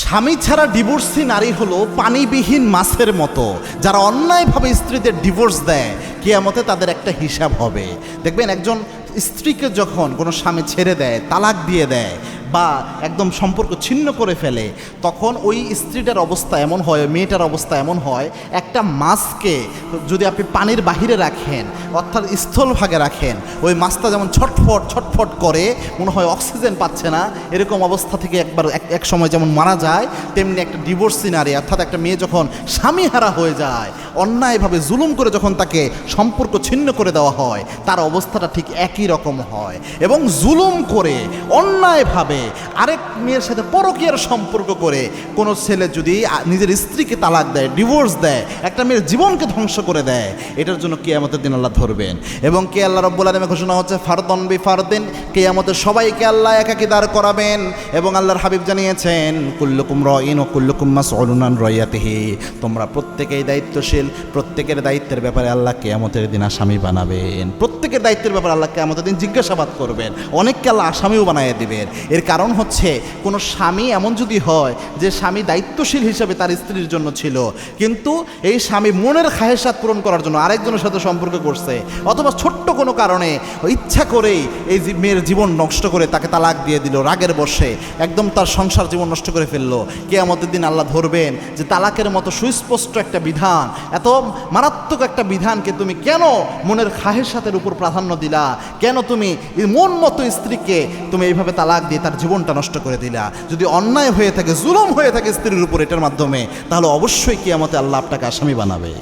স্বামী ছাড়া ডিভোর্সি নারী হলো পানিবিহীন মাছের মতো, যারা অন্যায়ভাবে স্ত্রীদের ডিভোর্স দেয় কিয়ামতে তাদের একটা হিসাব হবে। দেখবেন একজন স্ত্রীকে যখন কোনো স্বামী ছেড়ে দেয়, তালাক দিয়ে দেয় বা একদম সম্পর্ক ছিন্ন করে ফেলে, তখন ওই স্ত্রীটার অবস্থা এমন হয়, মেয়েটার অবস্থা এমন হয়, একটা মাছকে যদি আপনি পানির বাহিরে রাখেন, অর্থাৎ স্থলভাগে রাখেন, ওই মাছটা যেমন ছটফট ছটফট করে, মনে হয় অক্সিজেন পাচ্ছে না, এরকম অবস্থা থেকে এক সময় যেমন মারা যায়, তেমনি একটা ডিভোর্সি নারী অর্থাৎ একটা মেয়ে যখন স্বামীহারা হয়ে যায়, অন্যায়ভাবে জুলুম করে যখন তাকে সম্পর্ক ছিন্ন করে দেওয়া হয়, তার অবস্থাটা ঠিক একই রকম হয়। এবং জুলুম করে অন্যায়ভাবে আরেক মেয়ের সাথে পরকীয়ার সম্পর্ক করে কোনো ছেলে যদি নিজের স্ত্রীকে তালাক দেয়, ডিভোর্স দেয়, একটা মেয়ের জীবনকে ধ্বংস করে দেয়, এটার জন্য কিয়ামতের দিন আল্লাহ ধরবেন। এবং কে আল্লাহ রাব্বুল আলামিনের ঘোষণা হচ্ছে ফারদন বিফারদিন, কিয়ামতের সবাইকে আল্লাহ একাকী দাঁড় করাবেন। এবং আল্লাহর হাবিব জানিয়েছেন কুল্লুকুম রাইন ওয়া কুল্লুকুম মাসউলুন আন রাইয়াতিহি, তোমরা প্রত্যেকেই দায়িত্বশীল, প্রত্যেকের দায়িত্বের ব্যাপারে আল্লাহ কিয়ামতের দিন আসামি বানাবেন। প্রত্যেকের দায়িত্বের ব্যাপারে আল্লাহ কিয়ামতের দিন জিজ্ঞাসাবাদ করবেন, অনেককে আল্লাহ আসামিও বানিয়ে দিবেন। এর কারণ হচ্ছে কোনো স্বামী এমন যদি হয় যে স্বামী দায়িত্বশীল হিসেবে তার স্ত্রীর জন্য ছিল, কিন্তু এই স্বামী মনের খাহেসাত পূরণ করার জন্য আরেকজনের সাথে সম্পর্ক করছে, অথবা ছোট্ট কোনো কারণে ইচ্ছা করেই এই মেয়ের জীবন নষ্ট করে তাকে তালাক দিয়ে দিল, রাগের বশে একদম তার সংসার জীবন নষ্ট করে ফেললো, কিয়ামতের দিন আল্লাহ ধরবেন যে তালাকের মতো সুস্পষ্ট একটা বিধান, এত মারাত্মক একটা বিধানকে তুমি কেন মনের খাহেসাতের উপর প্রাধান্য দিলা, কেন তুমি মন মতো স্ত্রীকে তুমি এইভাবে তালাক দিয়ে তার জীবনটা নষ্ট করে দিলা। যদি অন্যায় হয়ে থাকে, জুলুম হয়ে থাকে স্ত্রীর উপর এটার মাধ্যমে, তাহলে অবশ্যই কিয়ামতে আল্লাহ আপনাকে আসামি বানাবে।